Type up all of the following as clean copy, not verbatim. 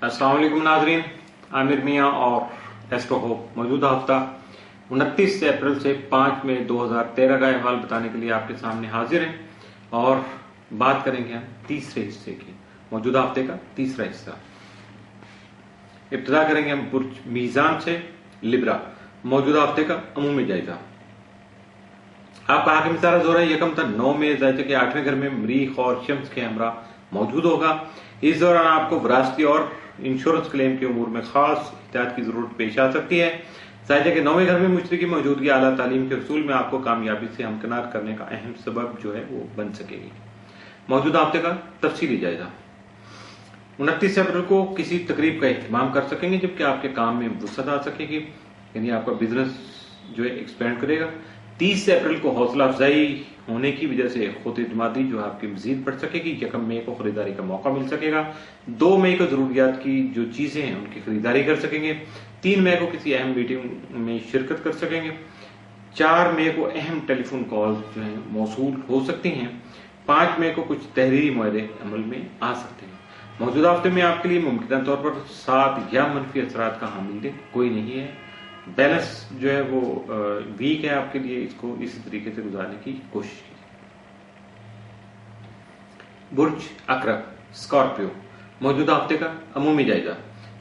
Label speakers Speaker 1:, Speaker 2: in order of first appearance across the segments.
Speaker 1: अस्सलाम वालेकुम नाजरीन, आमिर मियाँ और एस्ट्रो होप मौजूदा हफ्ता 29 अप्रैल से 5 मई 2013 का अहवाल बताने के लिए आपके सामने हाजिर हैं और बात करेंगे हम तीसरे हिस्से की, मौजूदा हफ्ते का तीसरा हिस्सा। इब्तिदा करेंगे हम बुर्ज मीजान से लिब्रा, मौजूदा हफ्ते का अमूमी जायजा। आपका हाकिम सारा जोरा यकम तक 9 मई जायजे के 8वें घर में मरीख और शम्स के हमरा मौजूद होगा। इस दौरान आपको विरासती और इंश्योरेंस क्लेम के उमूर में खास एहतियात की जरूरत पेश आ सकती है। जायजे के 9वें घर में मुश्तरी की मौजूदगी आला तालीम के उसूल में आपको कामयाबी से हमकिनार करने का अहम सबब जो है वो बन सकेगी। मौजूदा हफ्ते का तफसीली जायजा। 29 अप्रैल को किसी तकरीब का एहतमाम कर सकेंगे जबकि आपके काम में वसअत आ सकेगी, यानी आपका बिजनेस जो है एक्सपेंड करेगा। 30 अप्रैल को हौसला अफजाई होने की वजह से खुद एतमादी जो आपकी मजीद बढ़ सकेगी। 1 मई को खरीदारी का मौका मिल सकेगा। 2 मई को जरूरियात की जो चीजें हैं उनकी खरीदारी कर सकेंगे। 3 मई को किसी अहम मीटिंग में शिरकत कर सकेंगे। 4 मई को अहम टेलीफोन कॉल जो है मौसूल हो सकती हैं। 5 मई को कुछ तहरीरी मुआहदे अमल में आ सकते हैं। मौजूदा हफ्ते में आपके लिए मुमकिन तौर पर 7 या मनफी असरात का हामिल दिन कोई नहीं है। बैलेंस जो है वो वीक है आपके लिए, इसको इसी तरीके से गुजारने की कोशिश कीजिए। बुर्ज अकरब स्कॉर्पियो, मौजूदा हफ्ते का अमूमी जायजा।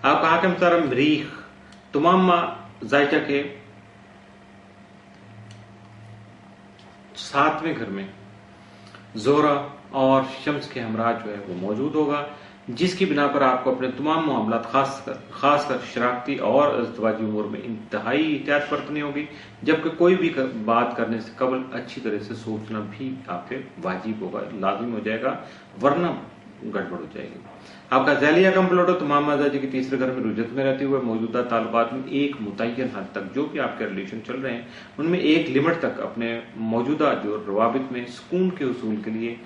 Speaker 1: आपका हाकिम सारा मरीख तमाम जायजा के 7वें घर में जोहरा और शम्स के हमरा जो है वो मौजूद होगा, जिसकी बिना पर आपको अपने तमाम मामलात खासकर शराकती और अज़दवाजी उमूर में इंतहाई एहतियात बरतनी होगी, जबकि कोई भी बात करने से कबल अच्छी तरह से सोचना भी आप पे वाजिब होगा, लाजिम हो जाएगा, वरना गड़बड़ हो जाएगी। आपका ज़ैलिया कम प्लॉटो तमाम आजादी के तीसरे घर में रुजत में रहते हुए मौजूदा ताल्लुकात में एक मुतय्यन हद तक जो भी आपके रिलेशन चल रहे हैं उनमें एक लिमिट तक अपने मौजूदा जो रवाबित में सुकून के उसूल के लिए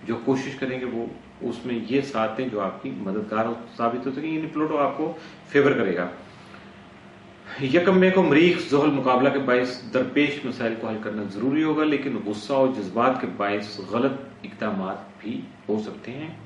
Speaker 1: जो कोशिश करेंगे वो उसमें ये साथें जो आपकी मददगार साबित हो सकेंगी, यानी प्लूटो आपको फेवर करेगा। 1 मई को मरीख जोहल मुकाबला के बायस दरपेश मसाइल को हल करना जरूरी होगा, लेकिन गुस्सा और जज्बात के बायस गलत इकदाम भी हो सकते हैं,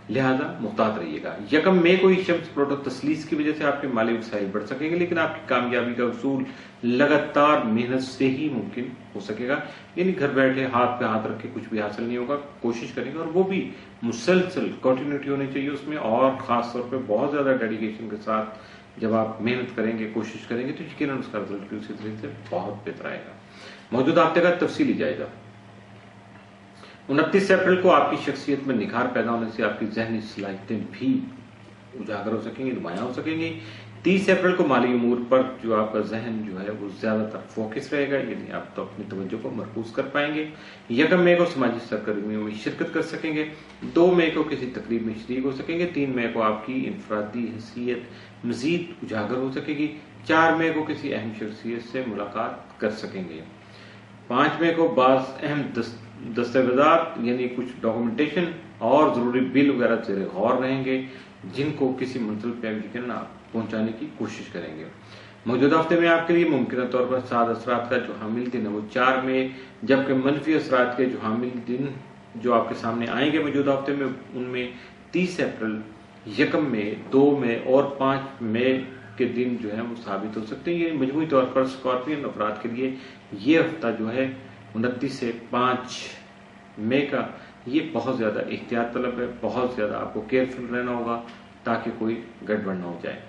Speaker 1: लिहाजा मुहतात रहिएगा। 1 मई को ही शम्स प्लूटो तसलीस की वजह से आपके माली वसाइल बढ़ सकेंगे, लेकिन आपकी कामयाबी का उसूल लगातार मेहनत से ही मुमकिन हो सकेगा, यानी घर बैठे हाथ पे हाथ रख के कुछ भी हासिल नहीं होगा। कोशिश करेंगे और वो भी मुसलसल कंटिन्यूटी होनी चाहिए उसमें, और खास तौर पे बहुत ज्यादा डेडिकेशन के साथ जब आप मेहनत करेंगे, कोशिश करेंगे तो यकीनन उसका रिजल्ट भी उसी तरह से बहुत बेहतर आएगा। मौजूदा हफ्ते का तफसीली जायजा। 29 अप्रैल को आपकी शख्सियत में निखार पैदा होने से आपकी जहनी सलाहियतें भी उजागर हो सकेंगी, नुमायां हो सकेंगी। 30 अप्रैल को माली उमूर पर जो आपका जहन जो है वो ज्यादातर फोकस रहेगा, यानी आप तो अपनी तवज्जो को मरकूज कर पाएंगे। 1 मई को समाजी सरगर्मियों में शिरकत कर सकेंगे। 2 मई को किसी तकरीब में शरीक हो सकेंगे। 3 मई को आपकी इनफरादी हैसियत मजीद उजागर हो सकेगी। 4 मई को किसी अहम शख्सियत से मुलाकात कर सकेंगे। 5 मई को बाज़ अहम दस्तावेजात यानी कुछ डॉक्यूमेंटेशन और जरूरी बिल वगैरह जेर गौर रहेंगे, जिनको किसी मंजिल पर यकीनन आप पहुंचाने की कोशिश करेंगे। मौजूदा हफ्ते में आपके लिए मुमकिन तौर पर 7 असरात का जो हामिल दिन है वो 4 मई, जबकि मनफी असरात के जो हामिल दिन जो आपके सामने आएंगे मौजूदा हफ्ते में उनमें 30 अप्रैल, 1 मई, 2 मई और 5 मई के दिन जो है वो साबित हो सकते हैं। ये मजमूई तौर पर स्कॉर्पियन अफराद के लिए ये हफ्ता जो है 29 से 5 मई का ये बहुत ज्यादा एहतियात तलब है, बहुत ज्यादा आपको केयरफुल रहना होगा ताकि कोई गड़बड़ न हो जाए।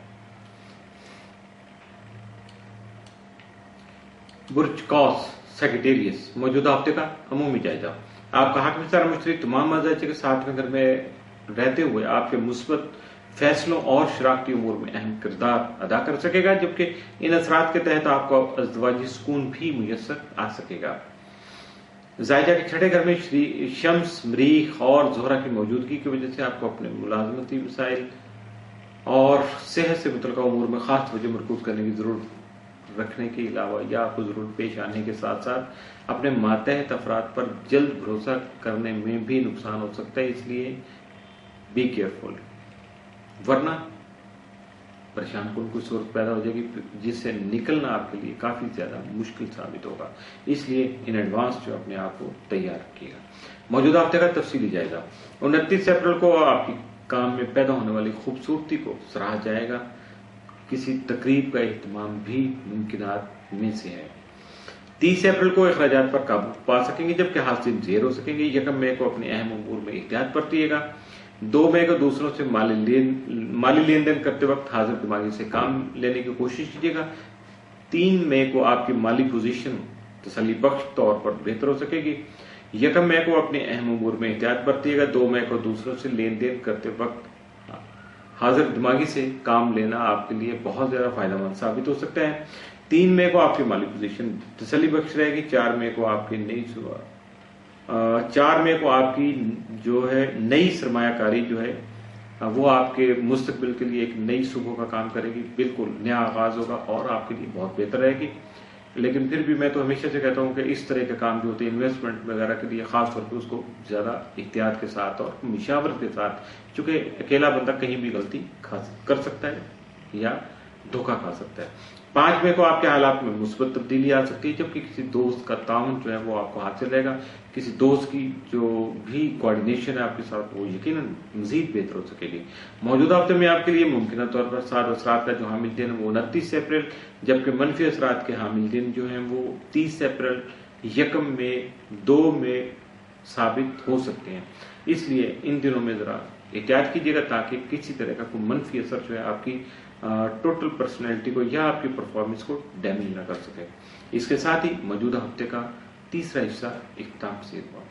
Speaker 1: बुर्ज कौस सेक्रेटेरियस, मौजूदा हफ्ते का अमूमी जायजा। आपका हाकिम सारा मुश्तरी तमाम मजाजे के 7वें घर में रहते हुए आपके मुस्बत फैसलों और शराकती उमूर में अहम किरदार अदा कर सकेगा, जबकि इन असरात के तहत आपको अज़दवाजी सुकून भी मुयस्सर आ सकेगा। जायजा के 6ठे घर में श्री शम्स, मरीख और जोहरा की मौजूदगी की वजह से आपको अपने मुलाजमती मसाइल और सेहत से मुतल्लिका उमूर में खास तवज्जो मरकूज करने की जरूरत रखने के अलावा या आपको जरूरत पेश आने के साथ साथ अपने मातहत अफराद पर जल्द भरोसा करने में भी नुकसान हो सकता है, इसलिए बी केयरफुल, वरना परेशान कौन कोई सूरत पैदा हो जाएगी जिससे निकलना आपके लिए काफी ज्यादा मुश्किल साबित होगा। इसलिए इन एडवांस जो अपने आप को तैयार रखिएगा। मौजूदा हफ्ते का तफसीली जायजा। 29 अप्रैल को आपकी काम में पैदा होने वाली खूबसूरती को सराहा जाएगा। किसी तकरीब का एहतमाम भी मुमकिनात में से है। 30 अप्रैल को अखराजात पर काबू पा सकेंगे जबकि हासिल ज़ेर हो सकेंगे। 1 मई को अपने अहम उमूर में एहतियात बरतिएगा। 2 मई को दूसरों से माली लेन देन करते वक्त हाजिर दिमागी से काम लेने की कोशिश कीजिएगा। 3 मई को आपकी माली पोजीशन तसल्ली बख्श तौर पर बेहतर हो सकेगी। 1 मई को अपने अहम उमूर में एहतियात बरतिएगा। 2 मई को दूसरों से लेन देन करते वक्त हाजिर दिमागी से काम लेना आपके लिए बहुत ज्यादा फायदेमंद साबित हो सकता है। 3 मई को आपकी माली पोजीशन तसल्ली बख्श रहेगी। 4 मई को आपकी जो है नई सरमायाकारी जो है वो आपके मुस्तकबिल के लिए एक नई सुबह का काम करेगी। बिल्कुल नया आगाज होगा और आपके लिए बहुत बेहतर रहेगी। लेकिन फिर भी मैं तो हमेशा से कहता हूं कि इस तरह के काम जो होते हैं इन्वेस्टमेंट वगैरह के लिए खास तौर पे उसको ज्यादा एहतियात के साथ और मशावरत के साथ, चूंकि अकेला बंदा कहीं भी गलती कर सकता है या धोखा खा सकता है। 5 मई को आपके हालात में मुस्बत तब्दीली आ सकती है जबकि किसी दोस्त का ताउन जो है वो आपको हासिल रहेगा। किसी दोस्त की जो भी कोऑर्डिनेशन है आपके साथ वो यकीनन मजीद बेहतर हो सकेगी। मौजूदा हफ्ते में आपके लिए मुमकिन तौर पर सात असरात का जो हामिल दिन है वो 29 अप्रैल जबकि मनफी असरात के हामिल दिन जो है वो 30 अप्रैल, 1 मई, 2 मई साबित हो सकते हैं। इसलिए इन दिनों में जरा एहतियात कीजिएगा ताकि किसी तरह का कोई मनफी असर जो है आपकी टोटल पर्सनैलिटी को या आपकी परफॉर्मेंस को डैमेज ना कर सके। इसके साथ ही मौजूदा हफ्ते का तीसरा हिस्सा इख्तिताम से हुआ।